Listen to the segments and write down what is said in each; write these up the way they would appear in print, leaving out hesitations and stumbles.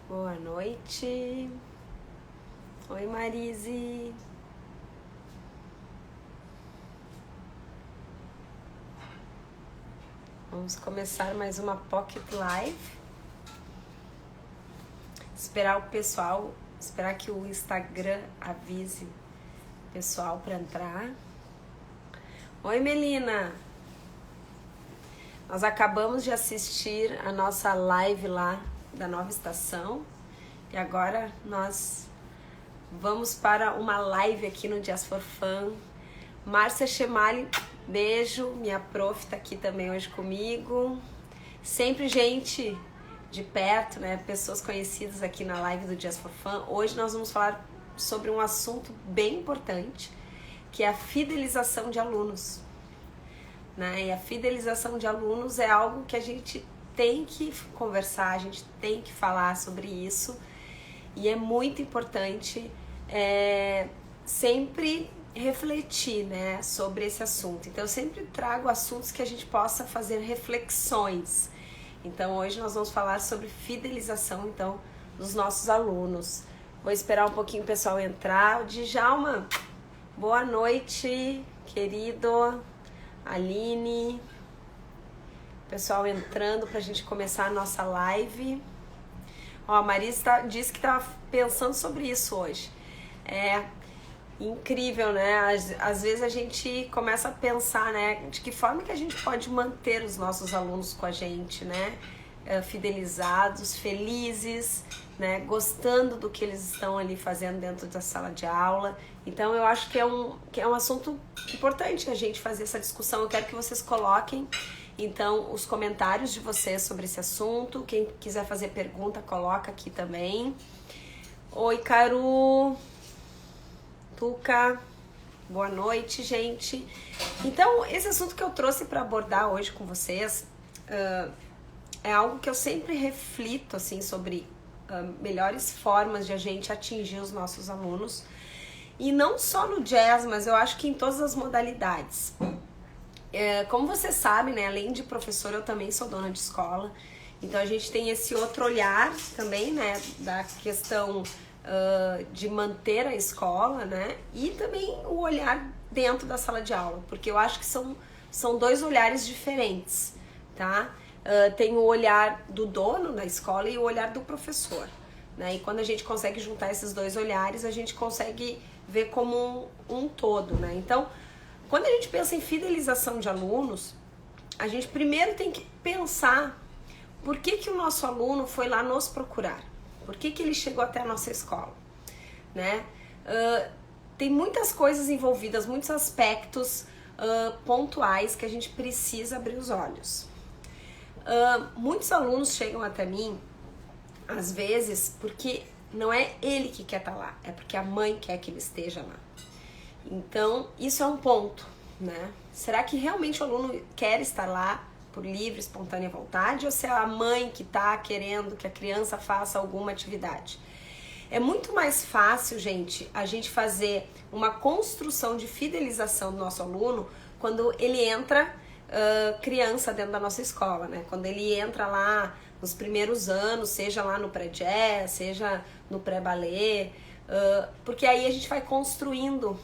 Boa noite. Oi, Marise. Vamos começar mais uma Pocket Live. Esperar o pessoal, esperar que o Instagram avise o pessoal para entrar. Oi, Melina. Nós acabamos de assistir a nossa live lá da nova estação e agora nós vamos para uma live aqui no Jazz for Fun. Márcia Chemali, beijo, minha prof tá aqui também hoje comigo. Sempre gente de perto, né? Pessoas conhecidas aqui na live do Jazz for Fun. Hoje nós vamos falar sobre um assunto bem importante, que é a fidelização de alunos. Né? E a fidelização de alunos é algo que a gente tem que conversar, a gente tem que falar sobre isso. E é muito importante sempre refletir, né, sobre esse assunto. Então eu sempre trago assuntos que a gente possa fazer reflexões. Então hoje nós vamos falar sobre fidelização então dos nossos alunos. Vou esperar um pouquinho o pessoal entrar. O Djalma, boa noite, querido. Aline, pessoal entrando pra gente começar a nossa live. Ó, a Marisa disse que tava pensando sobre isso hoje. É incrível, né? Às vezes a gente começa a pensar, né? De que forma que a gente pode manter os nossos alunos com a gente, né? Fidelizados, felizes, né? Gostando do que eles estão ali fazendo dentro da sala de aula. Então eu acho que é um assunto importante a gente fazer essa discussão. Eu quero que vocês coloquem então os comentários de vocês sobre esse assunto. Quem quiser fazer pergunta, coloca aqui também. Oi, Caru, Tuca, boa noite, gente. Então esse assunto que eu trouxe para abordar hoje com vocês é algo que eu sempre reflito assim sobre melhores formas de a gente atingir os nossos alunos. E não só no jazz, mas eu acho que em todas as modalidades. Como vocês sabem, né, além de professora, eu também sou dona de escola. Então a gente tem esse outro olhar também, né, da questão de manter a escola, né, e também o olhar dentro da sala de aula, porque eu acho que são dois olhares diferentes, tá? Tem o olhar do dono da escola e o olhar do professor, né? E quando a gente consegue juntar esses dois olhares, a gente consegue ver como um todo, né? Então, quando a gente pensa em fidelização de alunos, a gente primeiro tem que pensar por que o nosso aluno foi lá nos procurar, por que ele chegou até a nossa escola, né? Tem muitas coisas envolvidas, muitos aspectos pontuais que a gente precisa abrir os olhos. Muitos alunos chegam até mim, às vezes, porque não é ele que quer estar lá, é porque a mãe quer que ele esteja lá. Então, isso é um ponto, né? Será que realmente o aluno quer estar lá por livre, espontânea vontade, ou se é a mãe que está querendo que a criança faça alguma atividade? É muito mais fácil, gente, a gente fazer uma construção de fidelização do nosso aluno quando ele entra criança dentro da nossa escola, né? Quando ele entra lá nos primeiros anos, seja lá no pré-jazz, seja no pré-ballet, porque aí a gente vai construindo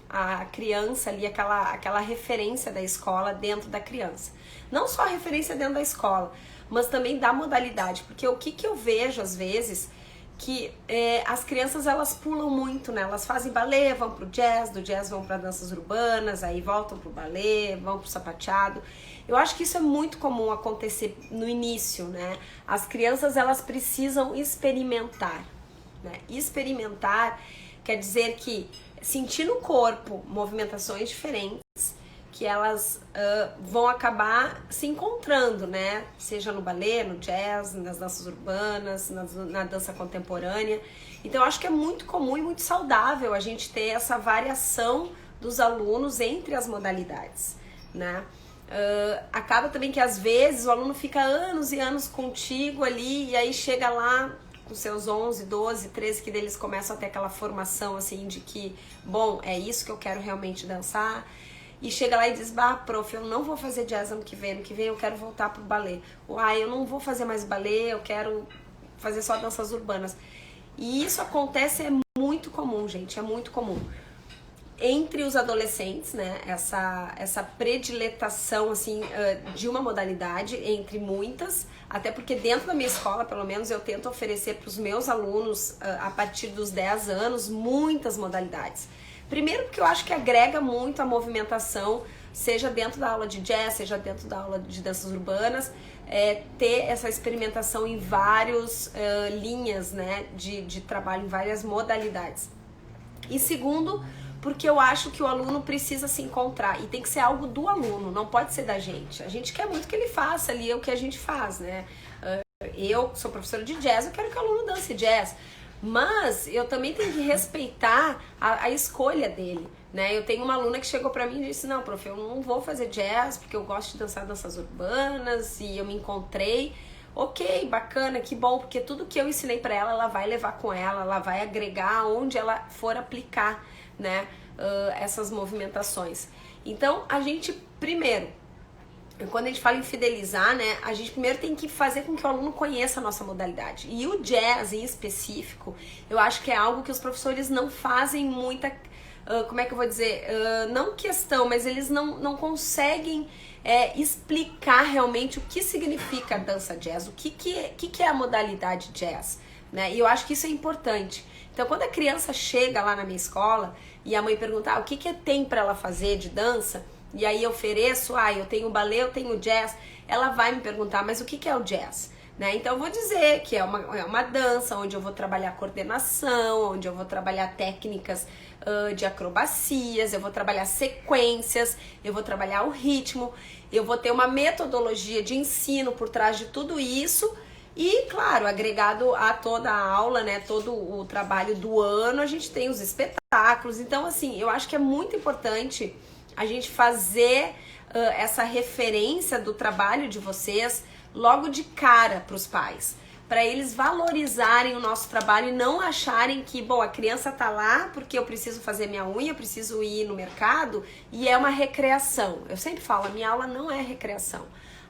a criança ali, aquela referência da escola dentro da criança. Não só a referência dentro da escola, mas também da modalidade, porque o que eu vejo às vezes que as crianças elas pulam muito, né? Elas fazem balé, vão pro jazz, do jazz vão para danças urbanas, aí voltam pro balé, vão pro sapateado. Eu acho que isso é muito comum acontecer no início, né? As crianças elas precisam experimentar, né? Experimentar quer dizer que sentir no corpo movimentações diferentes, que elas vão acabar se encontrando, né? Seja no balé, no jazz, nas danças urbanas, na dança contemporânea. Então eu acho que é muito comum e muito saudável a gente ter essa variação dos alunos entre as modalidades, né? Acaba também que às vezes o aluno fica anos e anos contigo ali e aí chega lá com seus 11, 12, 13, que deles começam a ter aquela formação assim de que, bom, é isso que eu quero realmente dançar. E chega lá e diz, prof, eu não vou fazer jazz ano que vem eu quero voltar pro balé. Eu não vou fazer mais balé, eu quero fazer só danças urbanas. E isso acontece, é muito comum, gente, é muito comum. Entre os adolescentes, né, essa prediletação, assim, de uma modalidade, entre muitas, até porque dentro da minha escola, pelo menos, eu tento oferecer para os meus alunos, a partir dos 10 anos, muitas modalidades. Primeiro porque eu acho que agrega muito a movimentação, seja dentro da aula de jazz, seja dentro da aula de danças urbanas, ter essa experimentação em várias linhas, né, de trabalho, em várias modalidades. E segundo, porque eu acho que o aluno precisa se encontrar, e tem que ser algo do aluno, não pode ser da gente. A gente quer muito que ele faça ali o que a gente faz, né? Eu sou professora de jazz, eu quero que o aluno dance jazz, mas eu também tenho que respeitar a escolha dele, né? Eu tenho uma aluna que chegou pra mim e disse, não, prof, eu não vou fazer jazz porque eu gosto de dançar danças urbanas e eu me encontrei. Ok, bacana, que bom, porque tudo que eu ensinei pra ela, ela vai levar com ela vai agregar onde ela for aplicar, né, essas movimentações. Então, a gente primeiro, quando a gente fala em fidelizar, né, a gente primeiro tem que fazer com que o aluno conheça a nossa modalidade. E o jazz, em específico, eu acho que é algo que os professores não fazem muita, como é que eu vou dizer, não questão, mas eles não conseguem explicar realmente o que significa a dança jazz, o que é a modalidade jazz, né? E eu acho que isso é importante. Então, quando a criança chega lá na minha escola e a mãe pergunta o que tem para ela fazer de dança, e aí eu ofereço, eu tenho balé, eu tenho jazz, ela vai me perguntar, mas o que é o jazz? Né? Então eu vou dizer que é uma dança onde eu vou trabalhar coordenação, onde eu vou trabalhar técnicas de acrobacias, eu vou trabalhar sequências, eu vou trabalhar o ritmo, eu vou ter uma metodologia de ensino por trás de tudo isso. E, claro, agregado a toda a aula, né, todo o trabalho do ano, a gente tem os espetáculos. Então, assim, eu acho que é muito importante a gente fazer essa referência do trabalho de vocês logo de cara para os pais, para eles valorizarem o nosso trabalho e não acharem que, bom, a criança tá lá porque eu preciso fazer minha unha, eu preciso ir no mercado e é uma recreação. Eu sempre falo, a minha aula não é recreação.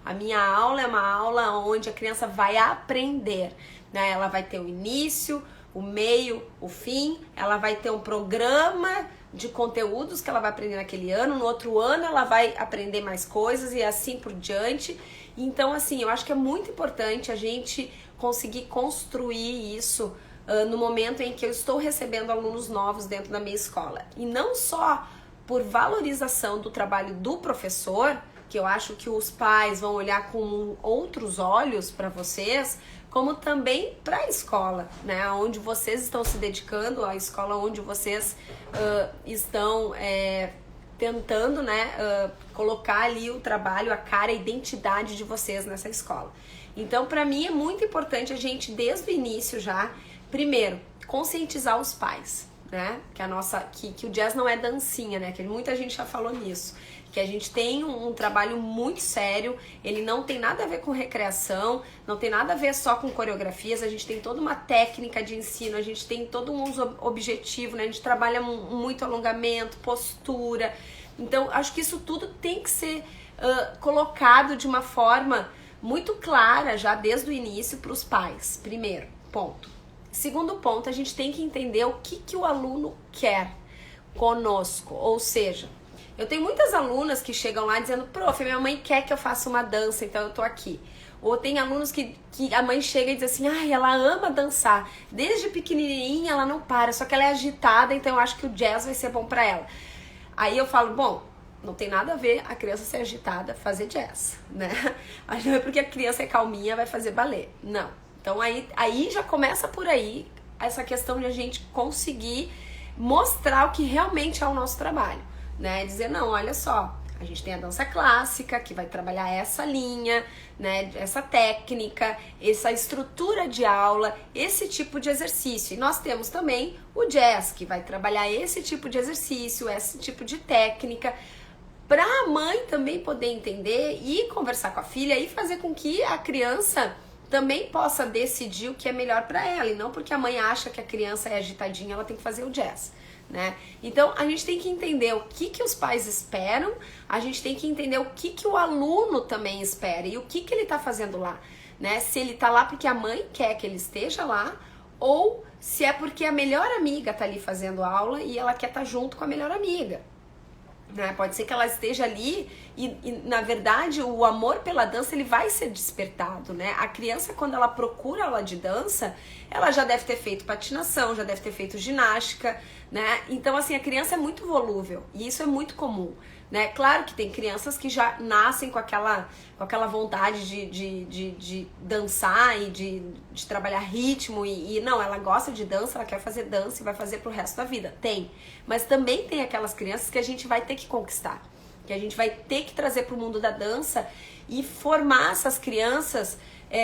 A minha aula é uma aula onde a criança vai aprender, né? Ela vai ter o início, o meio, o fim, ela vai ter um programa de conteúdos que ela vai aprender naquele ano, no outro ano ela vai aprender mais coisas e assim por diante. Então, assim, eu acho que é muito importante a gente conseguir construir isso no momento em que eu estou recebendo alunos novos dentro da minha escola. E não só por valorização do trabalho do professor, que eu acho que os pais vão olhar com outros olhos para vocês, como também para a escola, né? Onde vocês estão se dedicando, a escola onde vocês estão tentando, né, colocar ali o trabalho, a cara, a identidade de vocês nessa escola. Então, para mim é muito importante a gente, desde o início já, primeiro, conscientizar os pais, né? Que o jazz não é dancinha, né? Que muita gente já falou nisso. Que a gente tem um trabalho muito sério, ele não tem nada a ver com recreação, não tem nada a ver só com coreografias, a gente tem toda uma técnica de ensino, a gente tem todo um objetivo, né? A gente trabalha muito alongamento, postura. Então, acho que isso tudo tem que ser colocado de uma forma muito clara, já desde o início, para os pais. Primeiro ponto. Segundo ponto, a gente tem que entender o que o aluno quer conosco, ou seja, eu tenho muitas alunas que chegam lá dizendo, prof, minha mãe quer que eu faça uma dança, então eu tô aqui. Ou tem alunos que a mãe chega e diz assim, ela ama dançar, desde pequenininha ela não para, só que ela é agitada, então eu acho que o jazz vai ser bom pra ela. Aí eu falo, bom, não tem nada a ver a criança ser agitada fazer jazz, né? Não é porque a criança é calminha vai fazer balé, não. Então aí já começa por aí essa questão de a gente conseguir mostrar o que realmente é o nosso trabalho, né? Dizer, não, olha só, a gente tem a dança clássica, que vai trabalhar essa linha, né? Essa técnica, essa estrutura de aula, esse tipo de exercício. E nós temos também o jazz, que vai trabalhar esse tipo de exercício, esse tipo de técnica, para a mãe também poder entender e conversar com a filha e fazer com que a criança também possa decidir o que é melhor para ela, e não porque a mãe acha que a criança é agitadinha, ela tem que fazer o jazz, né? Então a gente tem que entender o que os pais esperam, a gente tem que entender o que o aluno também espera e o que ele tá fazendo lá, né? Se ele tá lá porque a mãe quer que ele esteja lá, ou se é porque a melhor amiga tá ali fazendo aula e ela quer estar junto com a melhor amiga. Né? Pode ser que ela esteja ali e na verdade o amor pela dança ele vai ser despertado, né? A criança quando ela procura aula de dança, ela já deve ter feito patinação, já deve ter feito ginástica, né? Então assim, a criança é muito volúvel e isso é muito comum, né? Claro que tem crianças que já nascem com aquela vontade de dançar e de trabalhar ritmo e não, ela gosta de dança, ela quer fazer dança e vai fazer pro resto da vida. Tem. Mas também tem aquelas crianças que a gente vai ter que conquistar, que a gente vai ter que trazer pro mundo da dança e formar essas crianças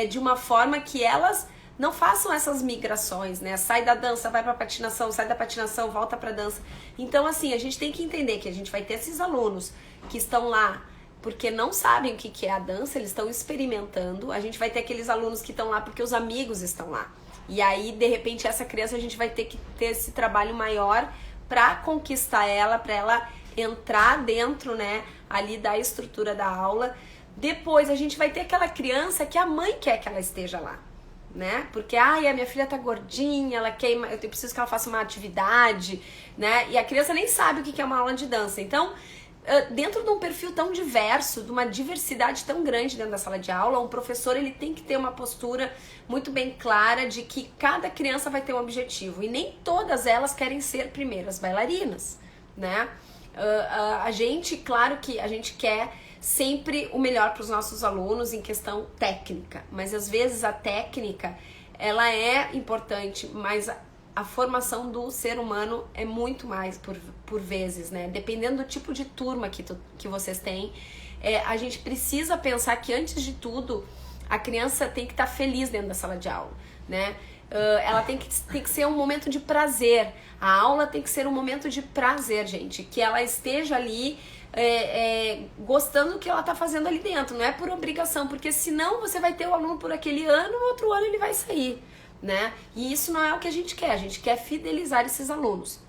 de uma forma que elas não façam essas migrações, né? Sai da dança, vai pra patinação, sai da patinação, volta pra dança. Então, assim, a gente tem que entender que a gente vai ter esses alunos que estão lá porque não sabem o que é a dança, eles estão experimentando. A gente vai ter aqueles alunos que estão lá porque os amigos estão lá. E aí, de repente, essa criança a gente vai ter que ter esse trabalho maior pra conquistar ela, pra ela entrar dentro, né, ali da estrutura da aula. Depois, a gente vai ter aquela criança que a mãe quer que ela esteja lá. Né? Porque, ai, a minha filha tá gordinha, ela queima, eu preciso que ela faça uma atividade, né? E a criança nem sabe o que é uma aula de dança. Então, dentro de um perfil tão diverso, de uma diversidade tão grande dentro da sala de aula, um professor ele tem que ter uma postura muito bem clara de que cada criança vai ter um objetivo e nem todas elas querem ser primeiras bailarinas, né? A gente, claro que a gente quer sempre o melhor para os nossos alunos em questão técnica, mas às vezes a técnica ela é importante, mas a formação do ser humano é muito mais por vezes, né? Dependendo do tipo de turma que vocês têm, a gente precisa pensar que antes de tudo a criança tem que estar feliz dentro da sala de aula, né? Ela tem que ser um momento de prazer. A aula tem que ser um momento de prazer, gente, que ela esteja ali gostando do que ela tá fazendo ali dentro, não é por obrigação, porque senão você vai ter o aluno por aquele ano, no outro ano ele vai sair, né? E isso não é o que a gente quer fidelizar esses alunos.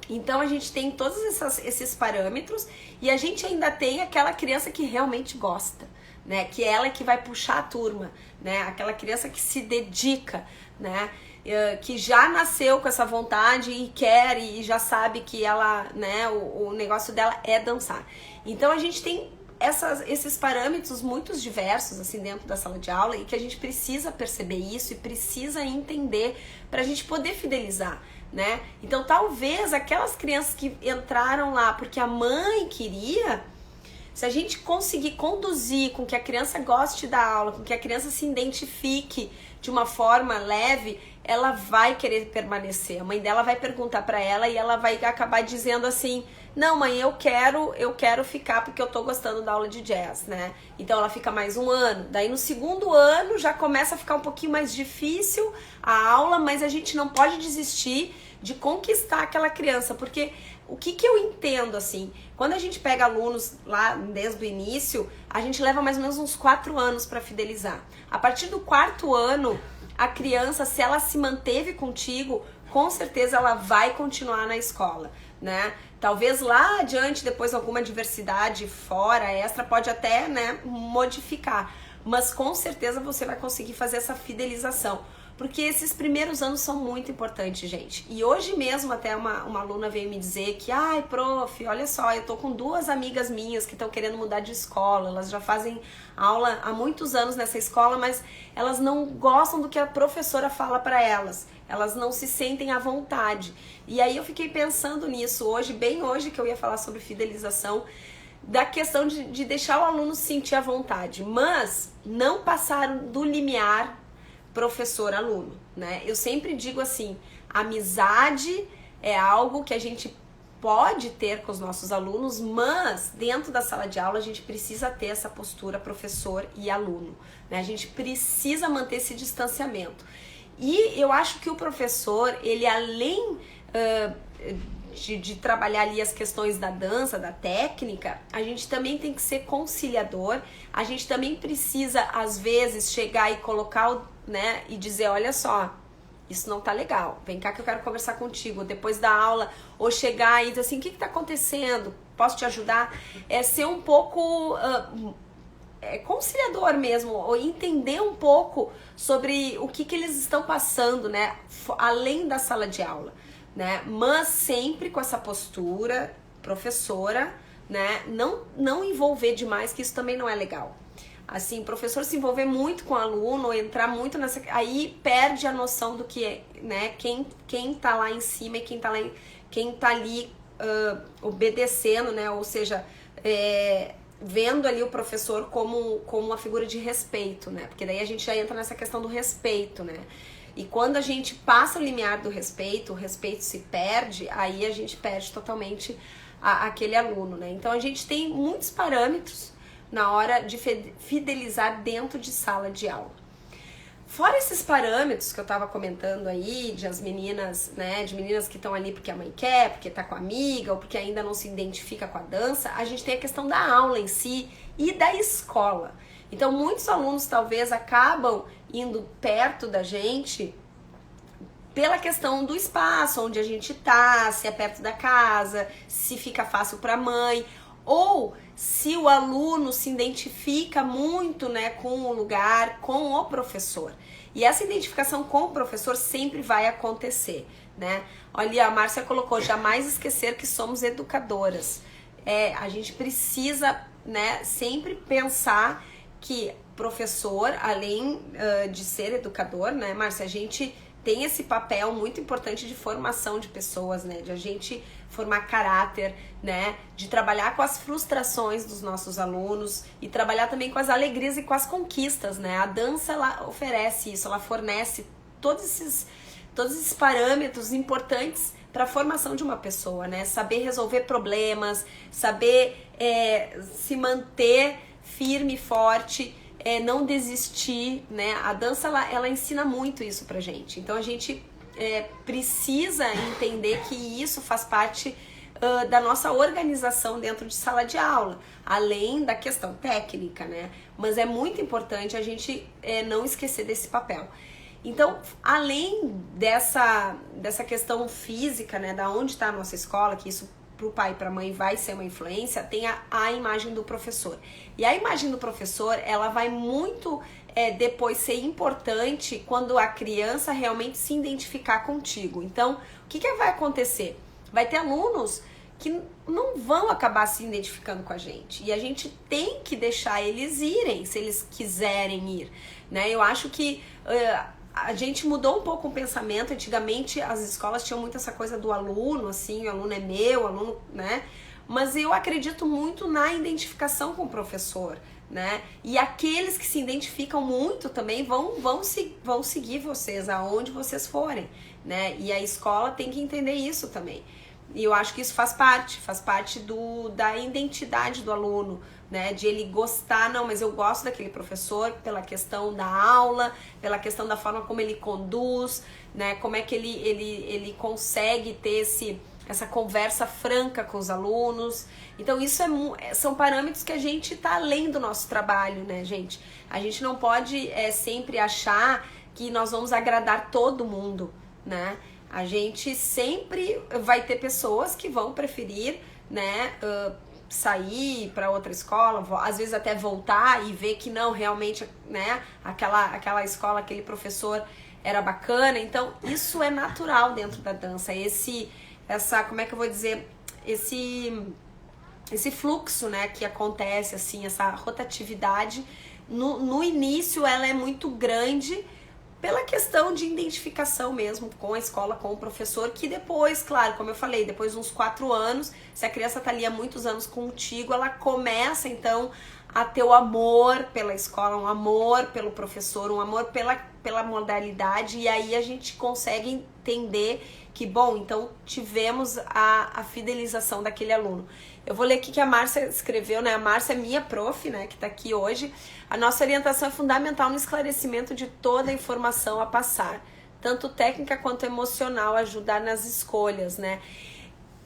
Então a gente tem todos esses parâmetros e a gente ainda tem aquela criança que realmente gosta, né? Que é ela que vai puxar a turma, né? Aquela criança que se dedica, né? Que já nasceu com essa vontade e quer e já sabe que ela, né, o negócio dela é dançar. Então a gente tem esses parâmetros muito diversos assim dentro da sala de aula e que a gente precisa perceber isso e precisa entender para a gente poder fidelizar, né? Então talvez aquelas crianças que entraram lá porque a mãe queria, se a gente conseguir conduzir com que a criança goste da aula, com que a criança se identifique de uma forma leve, ela vai querer permanecer. A mãe dela vai perguntar pra ela e ela vai acabar dizendo assim: não, mãe, eu quero ficar porque eu tô gostando da aula de jazz, né? Então ela fica mais um ano. Daí no segundo ano já começa a ficar um pouquinho mais difícil a aula, mas a gente não pode desistir de conquistar aquela criança, porque o que eu entendo assim, quando a gente pega alunos lá desde o início, a gente leva mais ou menos uns 4 anos para fidelizar. A partir do 4º ano, a criança, se ela se manteve contigo, com certeza ela vai continuar na escola, né? Talvez lá adiante, depois alguma diversidade fora, extra, pode até, né, modificar. Mas com certeza você vai conseguir fazer essa fidelização. Porque esses primeiros anos são muito importantes, gente. E hoje mesmo até uma aluna veio me dizer que, ai, prof, olha só, eu tô com 2 amigas minhas que estão querendo mudar de escola. Elas já fazem aula há muitos anos nessa escola, mas elas não gostam do que a professora fala para elas. Elas não se sentem à vontade. E aí eu fiquei pensando nisso hoje, bem hoje que eu ia falar sobre fidelização, da questão de deixar o aluno se sentir à vontade, mas não passar do limiar professor-aluno, né? Eu sempre digo assim, amizade é algo que a gente pode ter com os nossos alunos, mas dentro da sala de aula a gente precisa ter essa postura professor e aluno, né? A gente precisa manter esse distanciamento. E eu acho que o professor, ele além de trabalhar ali as questões da dança, da técnica, a gente também tem que ser conciliador, a gente também precisa, às vezes, chegar e colocar, né, e dizer, olha só, isso não tá legal, vem cá que eu quero conversar contigo, depois da aula, ou chegar e dizer assim, o que tá acontecendo? Posso te ajudar? É ser um pouco... conciliador mesmo, ou entender um pouco sobre o que eles estão passando, né, além da sala de aula, né, mas sempre com essa postura professora, né, não envolver demais, que isso também não é legal. Assim, o professor se envolver muito com o aluno, entrar muito nessa... Aí perde a noção do que é, né? Quem tá lá em cima e quem tá ali obedecendo, né? Ou seja, vendo ali o professor como uma figura de respeito, né? Porque daí a gente já entra nessa questão do respeito, né? E quando a gente passa o limiar do respeito, o respeito se perde, aí a gente perde totalmente aquele aluno, né? Então a gente tem muitos parâmetros na hora de fidelizar dentro de sala de aula. Fora esses parâmetros que eu tava comentando aí, de as meninas, né, de meninas que estão ali porque a mãe quer, porque tá com a amiga, ou porque ainda não se identifica com a dança, a gente tem a questão da aula em si e da escola. Então muitos alunos talvez acabam indo perto da gente pela questão do espaço, onde a gente tá, se é perto da casa, se fica fácil para a mãe, ou se o aluno se identifica muito, né, com o lugar, com o professor. E essa identificação com o professor sempre vai acontecer, né? Olha, a Márcia colocou, jamais esquecer que somos educadoras. A gente precisa, né, sempre pensar que professor, além de ser educador, né, Márcia, a gente tem esse papel muito importante de formação de pessoas, né? De a gente formar caráter, né? De trabalhar com as frustrações dos nossos alunos e trabalhar também com as alegrias e com as conquistas, né? A dança, ela oferece isso, ela fornece todos esses parâmetros importantes para a formação de uma pessoa, né? Saber resolver problemas, saber se manter firme e forte, não desistir, né? A dança, ela ensina muito isso pra gente. Então a gente precisa entender que isso faz parte da nossa organização dentro de sala de aula, além da questão técnica, né? Mas é muito importante a gente não esquecer desse papel. Então, além dessa questão física, né, da onde está a nossa escola, que isso para o pai e para a mãe vai ser uma influência, tem a imagem do professor. E a imagem do professor, ela vai muito depois ser importante quando a criança realmente se identificar contigo. Então, o que vai acontecer? Vai ter alunos que não vão acabar se identificando com a gente. E a gente tem que deixar eles irem, se eles quiserem ir, né? Eu acho que a gente mudou um pouco o pensamento. Antigamente as escolas tinham muito essa coisa do aluno, assim, o aluno é meu, o aluno, né? Mas eu acredito muito na identificação com o professor, né? E aqueles que se identificam muito também vão seguir vocês aonde vocês forem, né? E a escola tem que entender isso também. E eu acho que isso faz parte da identidade do aluno, né? De ele gostar, não, mas eu gosto daquele professor pela questão da aula, pela questão da forma como ele conduz, né? Como é que ele consegue ter essa conversa franca com os alunos. Então isso são parâmetros que a gente tá além do nosso trabalho, né, gente? A gente não pode sempre achar que nós vamos agradar todo mundo, né? A gente sempre vai ter pessoas que vão preferir, né, sair para outra escola, às vezes até voltar e ver que não, realmente, né, aquela escola, aquele professor era bacana. Então isso é natural dentro da dança, como é que eu vou dizer, esse fluxo, né, que acontece, assim, essa rotatividade. No início ela é muito grande pela questão de identificação mesmo com a escola, com o professor, que depois, claro, como eu falei, depois de uns 4 anos, se a criança tá ali há muitos anos contigo, ela começa então a ter o amor pela escola, um amor pelo professor, um amor pela modalidade, e aí a gente consegue entender que, bom, então tivemos a fidelização daquele aluno. Eu vou ler aqui que a Márcia escreveu, né? A Márcia é minha prof, né, que tá aqui hoje. A nossa orientação é fundamental no esclarecimento de toda a informação a passar, tanto técnica quanto emocional, ajudar nas escolhas, né?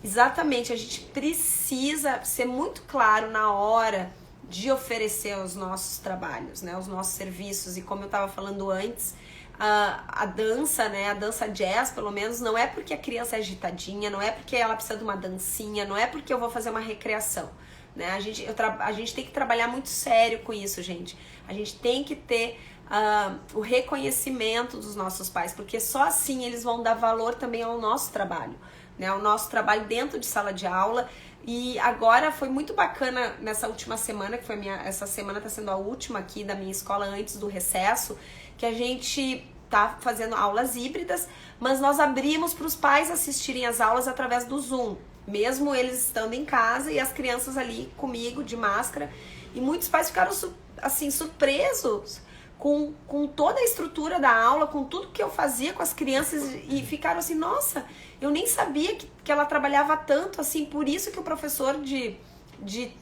Exatamente, a gente precisa ser muito claro na hora de oferecer os nossos trabalhos, né, os nossos serviços. E como eu estava falando antes, a dança, né, a dança jazz, pelo menos, não é porque a criança é agitadinha, não é porque ela precisa de uma dancinha, não é porque eu vou fazer uma recreação, né? A gente tem que trabalhar muito sério com isso, gente. A gente tem que ter o reconhecimento dos nossos pais, porque só assim eles vão dar valor também ao nosso trabalho, né? Ao nosso trabalho dentro de sala de aula. E agora foi muito bacana nessa última semana, que foi essa semana tá sendo a última aqui da minha escola antes do recesso, que a gente tá fazendo aulas híbridas, mas nós abrimos para os pais assistirem as aulas através do Zoom, mesmo eles estando em casa e as crianças ali comigo de máscara. E muitos pais ficaram assim surpresos com toda a estrutura da aula, com tudo que eu fazia com as crianças, e ficaram assim, nossa, eu nem sabia que ela trabalhava tanto, assim, por isso que o professor de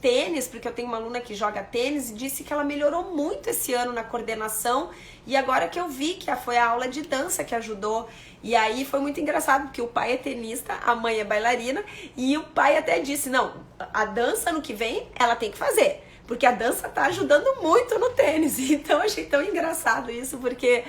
tênis, porque eu tenho uma aluna que joga tênis, disse que ela melhorou muito esse ano na coordenação, e agora que eu vi que foi a aula de dança que ajudou. E aí foi muito engraçado, porque o pai é tenista, a mãe é bailarina, e o pai até disse, não, a dança ano que vem ela tem que fazer, porque a dança tá ajudando muito no tênis. Então eu achei tão engraçado isso, porque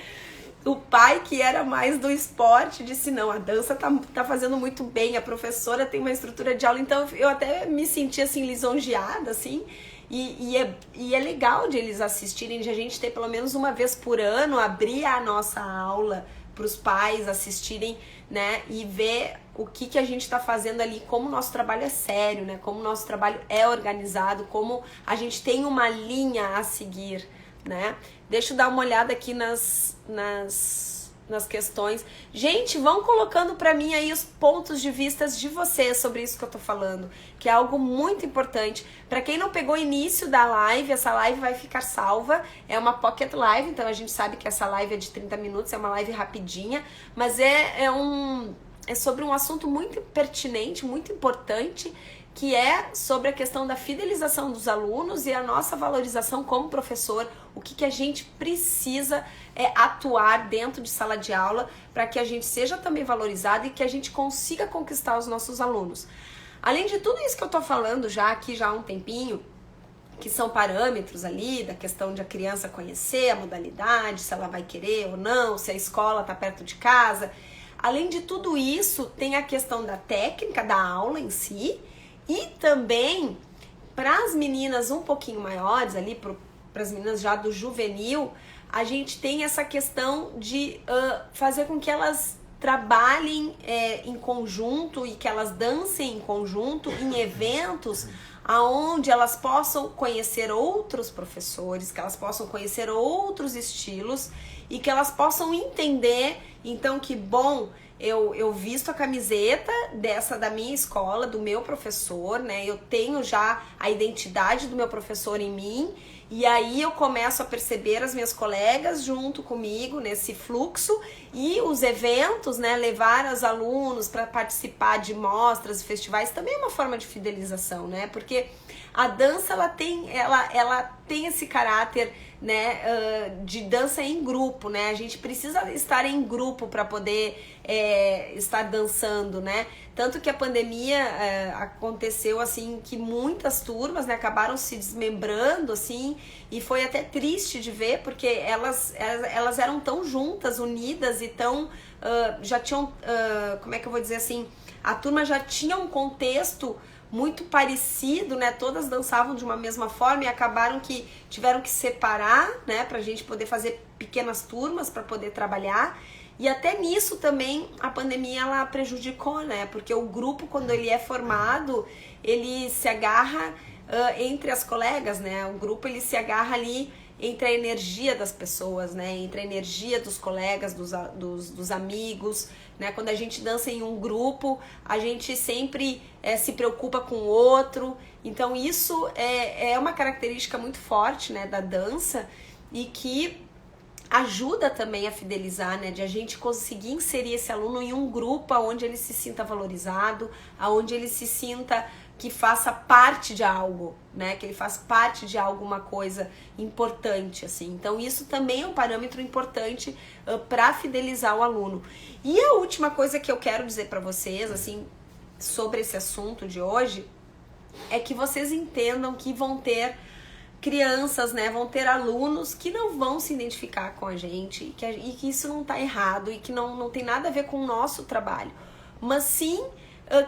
o pai, que era mais do esporte, disse, não, a dança tá fazendo muito bem, a professora tem uma estrutura de aula. Então eu até me senti assim lisonjeada, assim, e é legal de eles assistirem, de a gente ter pelo menos uma vez por ano, abrir a nossa aula para os pais assistirem, né, e ver o que a gente está fazendo ali, como o nosso trabalho é sério, né, como o nosso trabalho é organizado, como a gente tem uma linha a seguir, né. Deixa eu dar uma olhada aqui nas questões. Gente, vão colocando para mim aí os pontos de vista de vocês sobre isso que eu tô falando, que é algo muito importante. Para quem não pegou o início da live, essa live vai ficar salva. É uma pocket live, então a gente sabe que essa live é de 30 minutos, é uma live rapidinha, mas é sobre um assunto muito pertinente, muito importante, que é sobre a questão da fidelização dos alunos e a nossa valorização como professor, o que a gente precisa atuar dentro de sala de aula para que a gente seja também valorizado e que a gente consiga conquistar os nossos alunos. Além de tudo isso que eu tô falando já aqui já há um tempinho, que são parâmetros ali da questão de a criança conhecer a modalidade, se ela vai querer ou não, se a escola tá perto de casa. Além de tudo isso, tem a questão da técnica da aula em si, e também para as meninas um pouquinho maiores ali, para as meninas já do juvenil, a gente tem essa questão de fazer com que elas trabalhem em conjunto e que elas dancem em conjunto em eventos aonde elas possam conhecer outros professores, que elas possam conhecer outros estilos e que elas possam entender, então, que bom, eu visto a camiseta da minha escola, do meu professor, né? Eu tenho já a identidade do meu professor em mim, e aí eu começo a perceber as minhas colegas junto comigo nesse fluxo, e os eventos, né? Levar os alunos para participar de mostras e festivais também é uma forma de fidelização, né? Porque a dança ela tem esse caráter, né, de dança em grupo, né? A gente precisa estar em grupo para poder estar dançando, né? Tanto que a pandemia aconteceu assim que muitas turmas, né, acabaram se desmembrando assim, e foi até triste de ver, porque elas eram tão juntas, unidas e tão já tinham, como é que eu vou dizer assim, a turma já tinha um contexto muito parecido, né? Todas dançavam de uma mesma forma e acabaram que tiveram que separar, né? Pra gente poder fazer pequenas turmas para poder trabalhar. E até nisso também a pandemia ela prejudicou, né? Porque o grupo, quando ele é formado, ele se agarra entre as colegas, né? O grupo ele se agarra ali entre a energia das pessoas, né? Entre a energia dos colegas, dos amigos, né? Quando a gente dança em um grupo, a gente sempre se preocupa com o outro. Então isso é uma característica muito forte, né, da dança, e que ajuda também a fidelizar, né, de a gente conseguir inserir esse aluno em um grupo onde ele se sinta valorizado, onde ele se sinta que faça parte de algo, né, que ele faça parte de alguma coisa importante, assim. Então isso também é um parâmetro importante para fidelizar o aluno. E a última coisa que eu quero dizer para vocês, assim, sobre esse assunto de hoje, é que vocês entendam que vão ter crianças, né, vão ter alunos que não vão se identificar com a gente e que isso não tá errado e que não tem nada a ver com o nosso trabalho, mas sim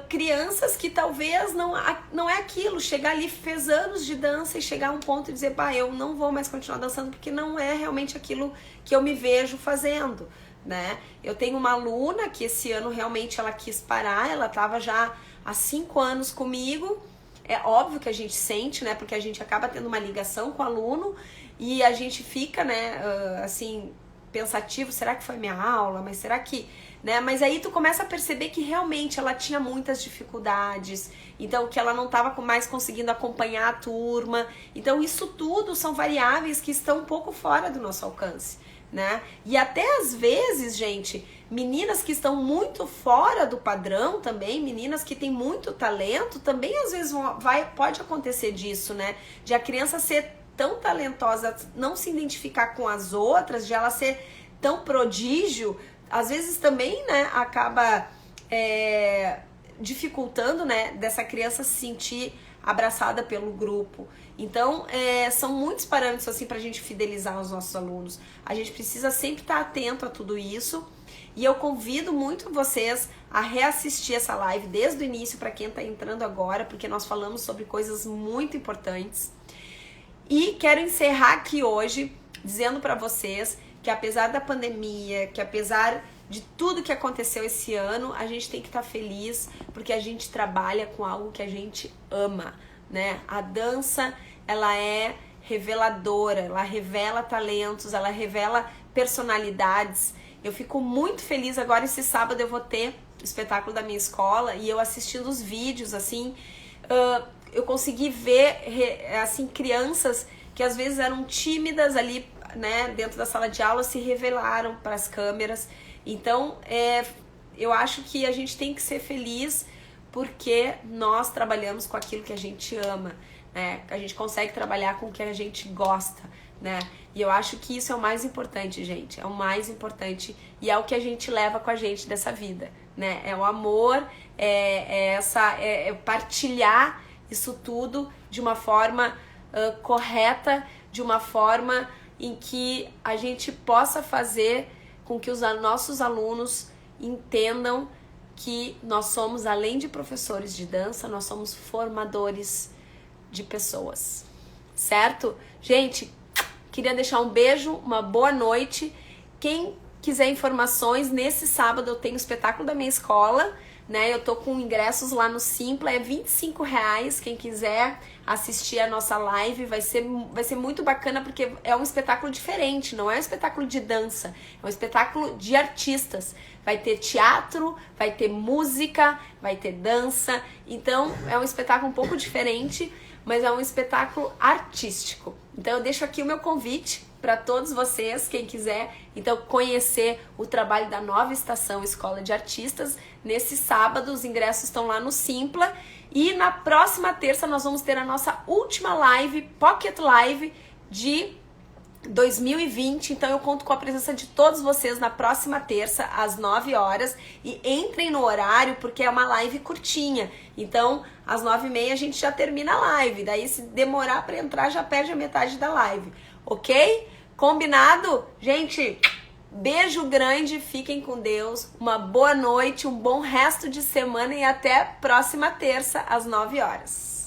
crianças que talvez não é aquilo, chegar ali, fez anos de dança e chegar a um ponto e dizer, eu não vou mais continuar dançando porque não é realmente aquilo que eu me vejo fazendo, né? Eu tenho uma aluna que esse ano realmente ela quis parar, ela estava já há 5 anos comigo. É óbvio que a gente sente, né? Porque a gente acaba tendo uma ligação com o aluno e a gente fica, né, assim, pensativo, será que foi minha aula? Mas será que... né? Mas aí tu começa a perceber que realmente ela tinha muitas dificuldades, então que ela não estava mais conseguindo acompanhar a turma. Então isso tudo são variáveis que estão um pouco fora do nosso alcance, né? E até às vezes, gente, meninas que estão muito fora do padrão também, meninas que têm muito talento, também às vezes pode acontecer disso, né? De a criança ser tão talentosa, não se identificar com as outras, de ela ser tão prodígio, às vezes também, né, acaba dificultando, né, dessa criança se sentir abraçada pelo grupo. Então, são muitos parâmetros assim pra gente fidelizar os nossos alunos. A gente precisa sempre estar atento a tudo isso. E eu convido muito vocês a reassistir essa live desde o início para quem tá entrando agora, porque nós falamos sobre coisas muito importantes. E quero encerrar aqui hoje dizendo para vocês que apesar da pandemia, que apesar de tudo que aconteceu esse ano, a gente tem que estar feliz porque a gente trabalha com algo que a gente ama, né? A dança, ela é reveladora, ela revela talentos, ela revela personalidades. Eu fico muito feliz agora, esse sábado eu vou ter o espetáculo da minha escola e eu assistindo os vídeos, assim, eu consegui ver, assim, crianças que às vezes eram tímidas ali, né, dentro da sala de aula, se revelaram para as câmeras. Então, eu acho que a gente tem que ser feliz porque nós trabalhamos com aquilo que a gente ama, né? A gente consegue trabalhar com o que a gente gosta, né? E eu acho que isso é o mais importante, gente. É o mais importante e é o que a gente leva com a gente dessa vida, né? É o amor, é partilhar isso tudo de uma forma correta, de uma forma em que a gente possa fazer com que os nossos alunos entendam que nós somos, além de professores de dança, nós somos formadores de pessoas, certo? Gente, queria deixar um beijo, uma boa noite. Quem quiser informações, nesse sábado eu tenho o espetáculo da minha escola, né? Eu tô com ingressos lá no Simpla, é R$25. Quem quiser assistir a nossa live vai ser muito bacana porque é um espetáculo diferente, não é um espetáculo de dança, é um espetáculo de artistas. Vai ter teatro, vai ter música, vai ter dança. Então é um espetáculo um pouco diferente, mas é um espetáculo artístico. Então eu deixo aqui o meu convite para todos vocês, quem quiser, então, conhecer o trabalho da Nova Estação Escola de Artistas. Nesse sábado, os ingressos estão lá no Simpla. E na próxima terça nós vamos ter a nossa última live, Pocket Live de 2020. Então eu conto com a presença de todos vocês na próxima terça, às 9 horas. E entrem no horário, porque é uma live curtinha. Então, às 9h30 a gente já termina a live. Daí, se demorar para entrar, já perde a metade da live. Ok? Combinado? Gente, beijo grande, fiquem com Deus, uma boa noite, um bom resto de semana e até próxima terça às 9 horas.